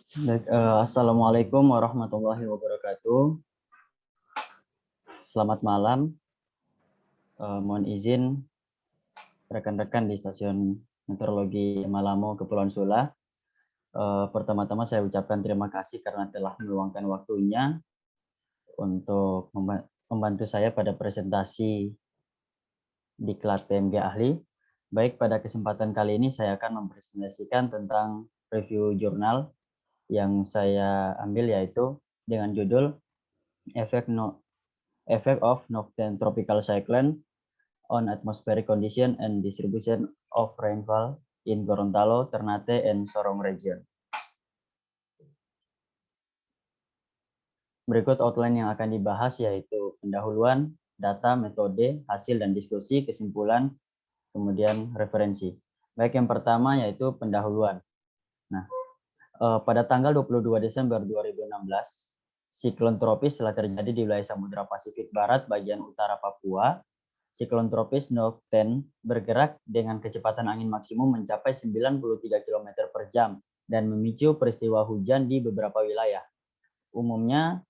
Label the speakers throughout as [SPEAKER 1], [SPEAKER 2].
[SPEAKER 1] Assalamualaikum warahmatullahi wabarakatuh. Selamat malam. Mohon izin rekan-rekan di Stasiun Meteorologi Malamo, Kepulauan Sula. Pertama-tama saya ucapkan terima kasih karena telah meluangkan waktunya untuk membantu saya pada presentasi Diklat PMG Ahli. Baik, pada kesempatan kali ini saya akan mempresentasikan tentang review jurnal yang saya ambil, yaitu dengan judul Effect of Northern Tropical Cyclone on Atmospheric Condition and Distribution of Rainfall in Gorontalo, Ternate, and Sorong Region. Berikut outline yang akan dibahas, yaitu pendahuluan, data, metode, hasil dan diskusi, kesimpulan, kemudian referensi. Baik, yang pertama yaitu pendahuluan. Nah, pada tanggal 22 Desember 2016, siklon tropis telah terjadi di wilayah Samudra Pasifik Barat bagian utara Papua. Siklon tropis Nokten bergerak dengan kecepatan angin maksimum mencapai 93 km per jam dan memicu peristiwa hujan di beberapa wilayah. Umumnya,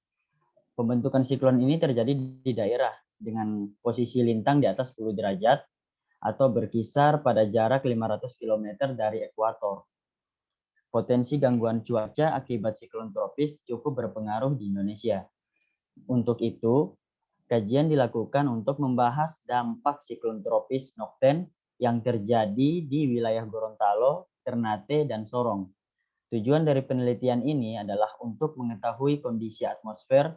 [SPEAKER 1] pembentukan siklon ini terjadi di daerah dengan posisi lintang di atas 10 derajat atau berkisar pada jarak 500 km dari ekuator. Potensi gangguan cuaca akibat siklon tropis cukup berpengaruh di Indonesia. Untuk itu, kajian dilakukan untuk membahas dampak siklon tropis Nokten yang terjadi di wilayah Gorontalo, Ternate, dan Sorong. Tujuan dari penelitian ini adalah untuk mengetahui kondisi atmosfer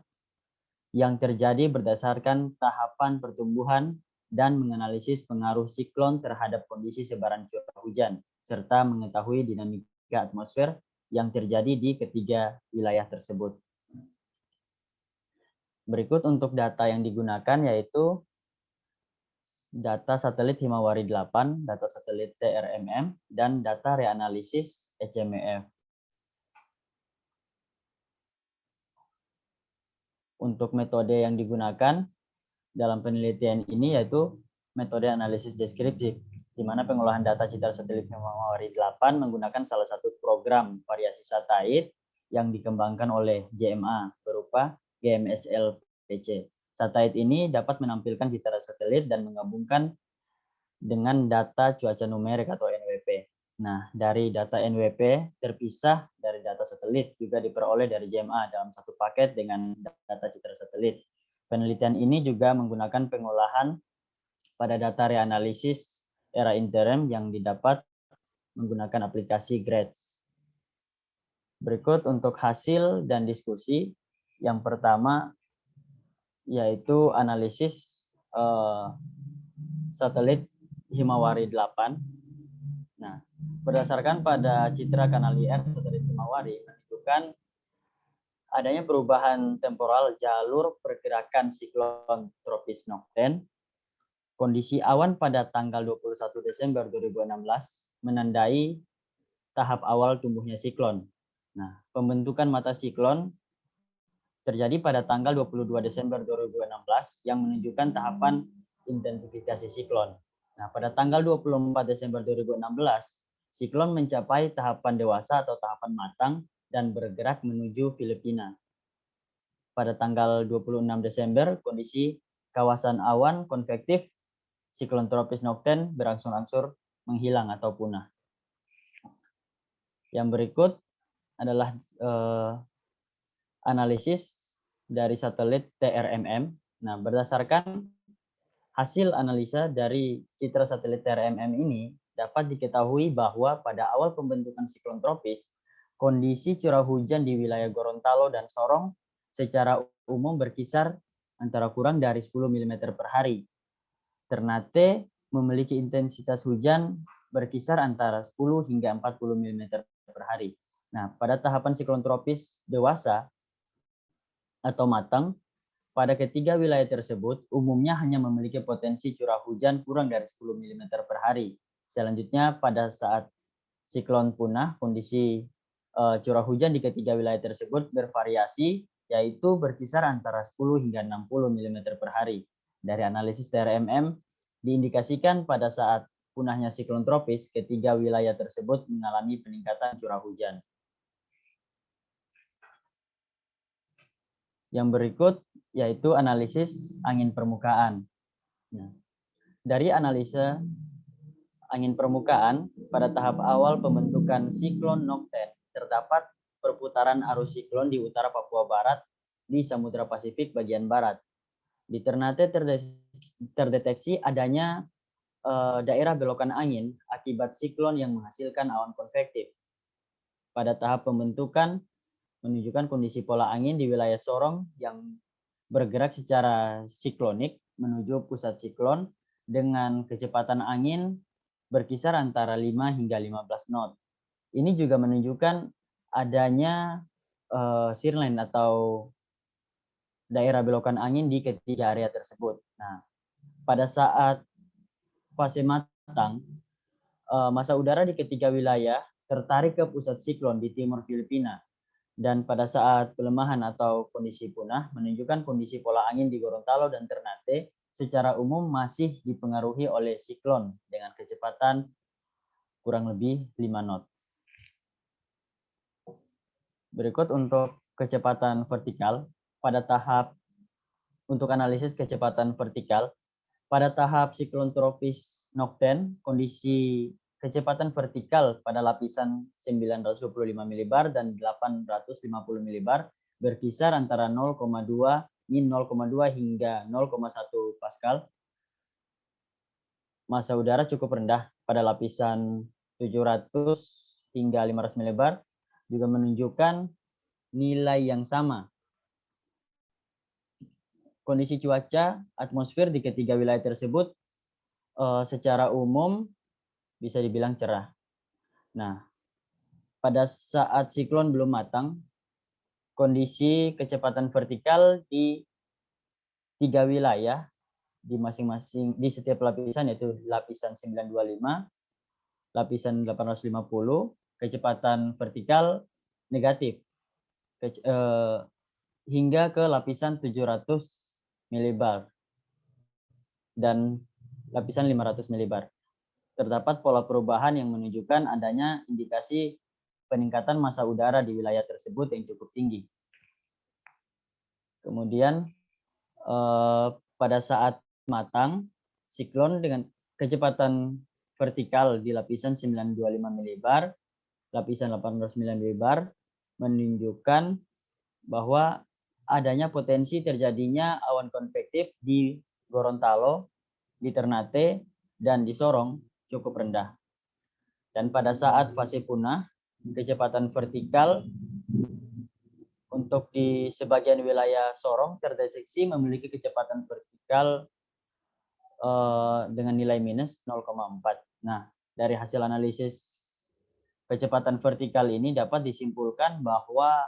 [SPEAKER 1] yang terjadi berdasarkan tahapan pertumbuhan dan menganalisis pengaruh siklon terhadap kondisi sebaran curah hujan, serta mengetahui dinamika atmosfer yang terjadi di ketiga wilayah tersebut. Berikut untuk data yang digunakan, yaitu data satelit Himawari 8, data satelit TRMM, dan data reanalisis ECMF. Untuk metode yang digunakan dalam penelitian ini yaitu metode analisis deskriptif, di mana pengolahan data citra satelit Himawari 8 menggunakan salah satu program variasi satelit yang dikembangkan oleh JMA berupa GMSL-PC. Satelit ini dapat menampilkan citra satelit dan menggabungkan dengan data cuaca numerik atau NWP. Nah, dari data NWP terpisah dari data satelit juga diperoleh dari JMA dalam satu paket dengan data citra satelit. Penelitian ini juga menggunakan pengolahan pada data reanalisis era interim yang didapat menggunakan aplikasi GRADS. Berikut untuk hasil dan diskusi. Yang pertama yaitu analisis satelit Himawari 8. Nah, berdasarkan pada citra kanal IR satelit Himawari menunjukkan adanya perubahan temporal jalur pergerakan siklon tropis Nokten. Kondisi awan pada tanggal 21 Desember 2016 menandai tahap awal tumbuhnya siklon. Nah, pembentukan mata siklon terjadi pada tanggal 22 Desember 2016 yang menunjukkan tahapan intensifikasi siklon. Nah, pada tanggal 24 Desember 2016, siklon mencapai tahapan dewasa atau tahapan matang dan bergerak menuju Filipina. Pada tanggal 26 Desember, kondisi kawasan awan konvektif siklon tropis Nokten berangsur-angsur menghilang atau punah. Yang berikut adalah analisis dari satelit TRMM. Nah, berdasarkan hasil analisa dari citra satelit TRMM ini, dapat diketahui bahwa pada awal pembentukan siklon tropis, kondisi curah hujan di wilayah Gorontalo dan Sorong secara umum berkisar antara kurang dari 10 mm per hari. Ternate memiliki intensitas hujan berkisar antara 10 hingga 40 mm per hari. Nah, pada tahapan siklon tropis dewasa atau matang, pada ketiga wilayah tersebut umumnya hanya memiliki potensi curah hujan kurang dari 10 mm per hari. Selanjutnya, pada saat siklon punah, kondisi curah hujan di ketiga wilayah tersebut bervariasi, yaitu berkisar antara 10 hingga 60 mm per hari. Dari analisis TRMM, diindikasikan pada saat punahnya siklon tropis, ketiga wilayah tersebut mengalami peningkatan curah hujan. Yang berikut yaitu analisis angin permukaan. Nah, dari analisa angin permukaan, pada tahap awal pembentukan siklon nokten, terdapat perputaran arus siklon di utara Papua Barat di Samudra Pasifik bagian barat. Di Ternate terdeteksi adanya daerah belokan angin akibat siklon yang menghasilkan awan konvektif. Pada tahap pembentukan, menunjukkan kondisi pola angin di wilayah Sorong yang bergerak secara siklonik menuju pusat siklon dengan kecepatan angin berkisar antara 5 hingga 15 knot. Ini juga menunjukkan adanya shearline atau daerah belokan angin di ketiga area tersebut. Nah, pada saat fase matang, massa udara di ketiga wilayah tertarik ke pusat siklon di timur Filipina. Dan pada saat pelemahan atau kondisi punah, menunjukkan kondisi pola angin di Gorontalo dan Ternate secara umum masih dipengaruhi oleh siklon dengan kecepatan kurang lebih 5 knot. Berikut untuk kecepatan vertikal pada tahap untuk analisis kecepatan vertikal. Pada tahap siklon tropis nokten, kondisi kecepatan vertikal pada lapisan 925 milibar dan 850 milibar berkisar antara 0,2 hingga 0,1 Pascal. Massa udara cukup rendah pada lapisan 700 hingga 500 milibar juga menunjukkan nilai yang sama. Kondisi cuaca atmosfer di ketiga wilayah tersebut secara umum bisa dibilang cerah. Nah, pada saat siklon belum matang, kondisi kecepatan vertikal di 3 wilayah di masing-masing di setiap lapisan, yaitu lapisan 925, lapisan 850, kecepatan vertikal negatif hingga ke lapisan 700 milibar dan lapisan 500 milibar. Terdapat pola perubahan yang menunjukkan adanya indikasi peningkatan massa udara di wilayah tersebut yang cukup tinggi. Kemudian pada saat matang, siklon dengan kecepatan vertikal di lapisan 925 milibar, lapisan 809 milibar menunjukkan bahwa adanya potensi terjadinya awan konvektif di Gorontalo, di Ternate, dan di Sorong cukup rendah. Dan pada saat fase punah, kecepatan vertikal untuk di sebagian wilayah Sorong terdeteksi memiliki kecepatan vertikal dengan nilai minus 0,4. Nah, dari hasil analisis kecepatan vertikal ini dapat disimpulkan bahwa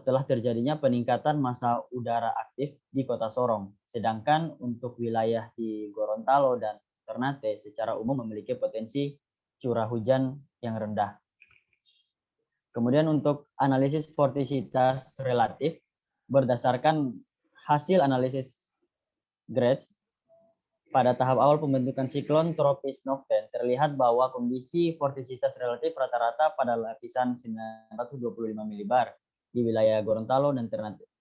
[SPEAKER 1] telah terjadinya peningkatan massa udara aktif di kota Sorong. Sedangkan untuk wilayah di Gorontalo dan Ternate secara umum memiliki potensi curah hujan yang rendah. Kemudian untuk analisis vortisitas relatif, berdasarkan hasil analisis GREDS, pada tahap awal pembentukan siklon tropis nokten, terlihat bahwa kondisi vortisitas relatif rata-rata pada lapisan 925 milibar di wilayah Gorontalo dan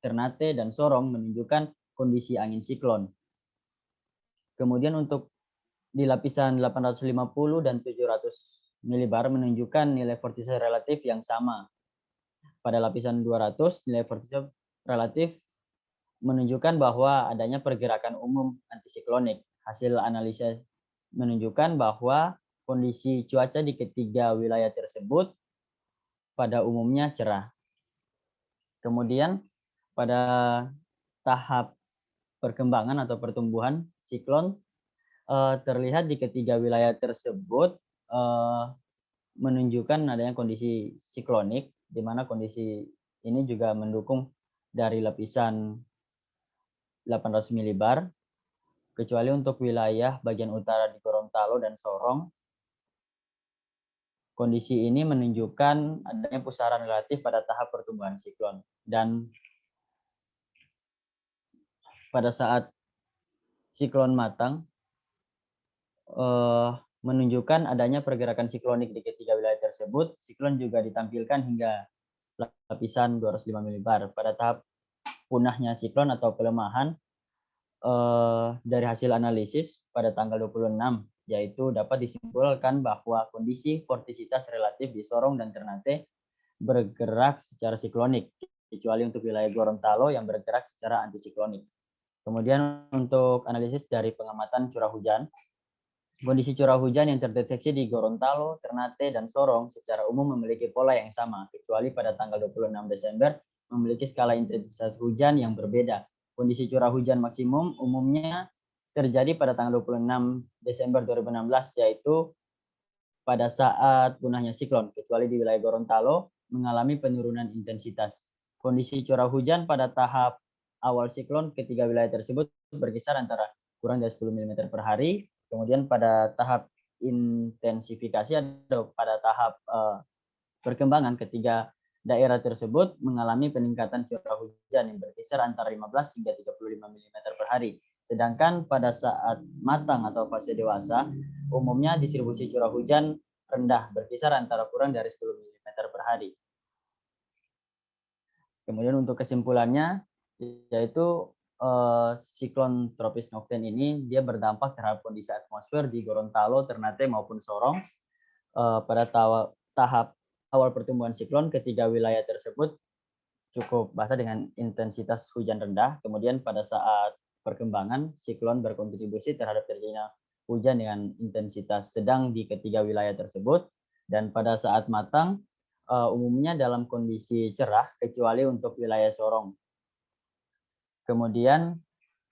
[SPEAKER 1] Ternate dan Sorong menunjukkan kondisi angin siklon. Kemudian untuk di lapisan 850 dan 700 milibar menunjukkan nilai vortisitas relatif yang sama. Pada lapisan 200, nilai vortisitas relatif menunjukkan bahwa adanya pergerakan umum antisiklonik. Hasil analisa menunjukkan bahwa kondisi cuaca di ketiga wilayah tersebut pada umumnya cerah. Kemudian pada tahap perkembangan atau pertumbuhan siklon terlihat di ketiga wilayah tersebut menunjukkan adanya kondisi siklonik, di mana kondisi ini juga mendukung dari lapisan 800 milibar, kecuali untuk wilayah bagian utara di Gorontalo dan Sorong. Kondisi ini menunjukkan adanya pusaran relatif pada tahap pertumbuhan siklon. Dan pada saat siklon matang, menunjukkan adanya pergerakan siklonik di ketiga wilayah tersebut. Siklon juga ditampilkan hingga lapisan 205 milibar. Pada tahap punahnya siklon atau pelemahan dari hasil analisis pada tanggal 26, yaitu dapat disimpulkan bahwa kondisi vortisitas relatif di Sorong dan Ternate bergerak secara siklonik, kecuali untuk wilayah Gorontalo yang bergerak secara antisiklonik. Kemudian untuk analisis dari pengamatan curah hujan, kondisi curah hujan yang terdeteksi di Gorontalo, Ternate, dan Sorong secara umum memiliki pola yang sama, kecuali pada tanggal 26 Desember memiliki skala intensitas hujan yang berbeda. Kondisi curah hujan maksimum umumnya terjadi pada tanggal 26 Desember 2016, yaitu pada saat punahnya siklon, kecuali di wilayah Gorontalo mengalami penurunan intensitas. Kondisi curah hujan pada tahap awal siklon ketiga wilayah tersebut berkisar antara kurang dari 10 mm per hari. Kemudian pada tahap intensifikasi atau pada tahap perkembangan ketiga daerah tersebut mengalami peningkatan curah hujan yang berkisar antara 15 hingga 35 mm per hari. Sedangkan pada saat matang atau fase dewasa, umumnya distribusi curah hujan rendah berkisar antara kurang dari 10 mm per hari. Kemudian untuk kesimpulannya, yaitu siklon tropis Nokten ini dia berdampak terhadap kondisi atmosfer di Gorontalo, Ternate maupun Sorong pada tahap awal pertumbuhan siklon ketiga wilayah tersebut cukup basah dengan intensitas hujan rendah. Kemudian pada saat perkembangan siklon berkontribusi terhadap terjadinya hujan dengan intensitas sedang di ketiga wilayah tersebut. Dan pada saat matang umumnya dalam kondisi cerah kecuali untuk wilayah Sorong. Kemudian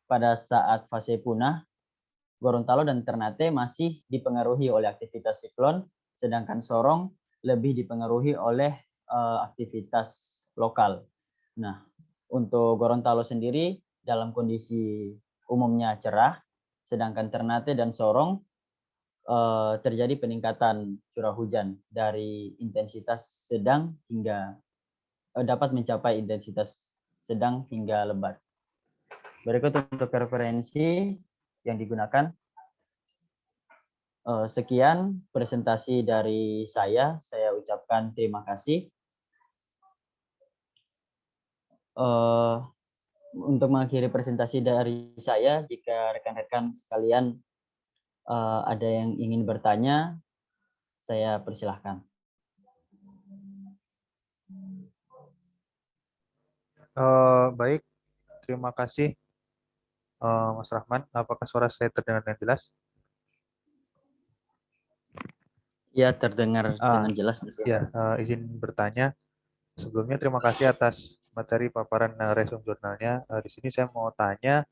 [SPEAKER 1] pada saat fase punah, Gorontalo dan Ternate masih dipengaruhi oleh aktivitas siklon, sedangkan Sorong lebih dipengaruhi oleh aktivitas lokal. Nah, untuk Gorontalo sendiri dalam kondisi umumnya cerah, sedangkan Ternate dan Sorong terjadi peningkatan curah hujan dari intensitas sedang hingga dapat mencapai intensitas sedang hingga lebat. Berikut untuk referensi yang digunakan. Sekian presentasi dari saya ucapkan terima kasih. Untuk mengakhiri presentasi dari saya, jika rekan-rekan sekalian ada yang ingin bertanya, saya persilahkan.
[SPEAKER 2] Baik, terima kasih Mas Rahman. Apakah suara saya terdengar dengan jelas?
[SPEAKER 1] Ya, terdengar dengan jelas.
[SPEAKER 2] Ya, izin bertanya. Sebelumnya terima kasih atas materi paparan resume jurnalnya. Di sini saya mau tanya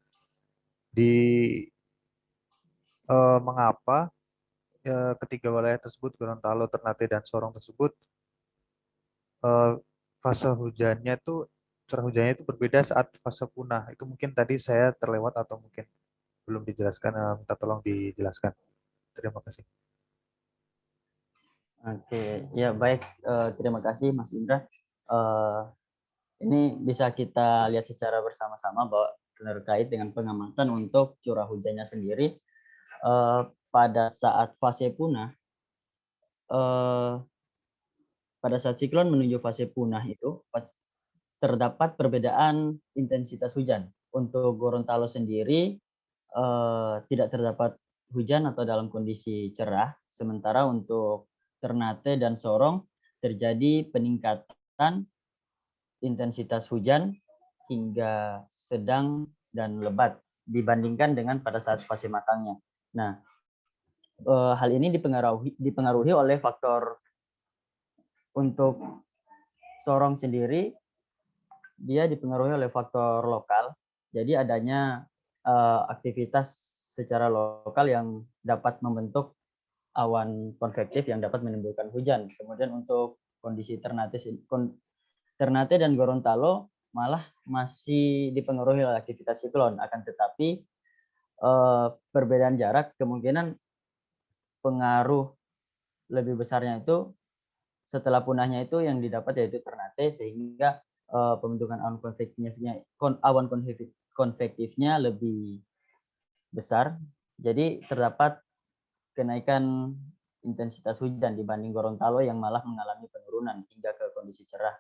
[SPEAKER 2] mengapa ketiga wilayah tersebut, Gorontalo, Ternate, dan Sorong tersebut, fase hujannya itu curah hujannya itu berbeda saat fase punah. Itu mungkin tadi saya terlewat atau mungkin belum dijelaskan. Minta tolong dijelaskan. Terima kasih.
[SPEAKER 1] Oke, ya baik. Terima kasih Mas Indra. Ini bisa kita lihat secara bersama-sama bahwa terkait dengan pengamatan untuk curah hujannya sendiri pada saat fase punah, pada saat siklon menuju fase punah itu terdapat perbedaan intensitas hujan. Untuk Gorontalo sendiri tidak terdapat hujan atau dalam kondisi cerah, sementara untuk Ternate dan Sorong terjadi peningkatan intensitas hujan hingga sedang dan lebat dibandingkan dengan pada saat fase matangnya. Nah, hal ini dipengaruhi oleh faktor untuk Sorong sendiri, dia dipengaruhi oleh faktor lokal. Jadi adanya aktivitas secara lokal yang dapat membentuk awan konvektif yang dapat menimbulkan hujan. Kemudian untuk kondisi Ternate dan Gorontalo malah masih dipengaruhi oleh aktivitas siklon. Akan tetapi perbedaan jarak kemungkinan pengaruh lebih besarnya itu setelah punahnya itu yang didapat yaitu Ternate, sehingga pembentukan awan konvektifnya lebih besar. Jadi terdapat kenaikan intensitas hujan dibanding Gorontalo yang malah mengalami penurunan hingga ke kondisi cerah.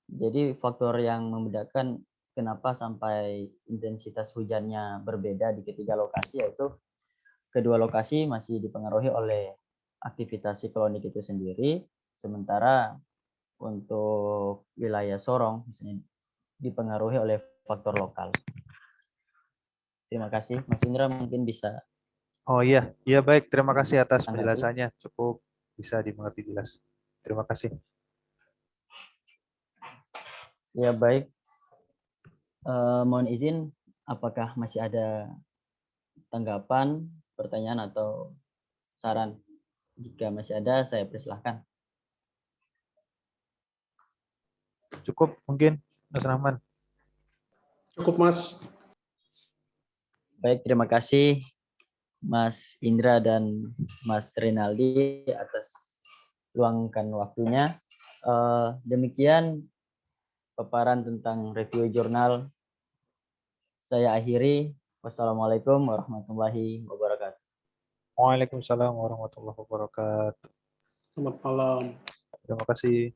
[SPEAKER 1] Jadi faktor yang membedakan kenapa sampai intensitas hujannya berbeda di ketiga lokasi, yaitu kedua lokasi masih dipengaruhi oleh aktivitas siklonik itu sendiri, sementara untuk wilayah Sorong misalnya dipengaruhi oleh faktor lokal. Terima kasih, Mas Indra mungkin bisa
[SPEAKER 2] Oh iya, iya baik. Terima kasih atas
[SPEAKER 1] tanggapi.
[SPEAKER 2] penjelasannya. Cukup bisa dimengerti jelas. Terima kasih.
[SPEAKER 1] Ya baik, mohon izin, apakah masih ada tanggapan, pertanyaan atau saran? Jika masih ada, saya persilahkan.
[SPEAKER 2] Cukup mungkin, Mas Rahman.
[SPEAKER 3] Cukup, Mas.
[SPEAKER 1] Baik, terima kasih Mas Indra dan Mas Rinaldi atas luangkan waktunya. Demikian paparan tentang review jurnal saya akhiri. Wassalamualaikum warahmatullahi wabarakatuh.
[SPEAKER 2] Waalaikumsalam warahmatullahi wabarakatuh.
[SPEAKER 3] Selamat malam.
[SPEAKER 2] Terima kasih.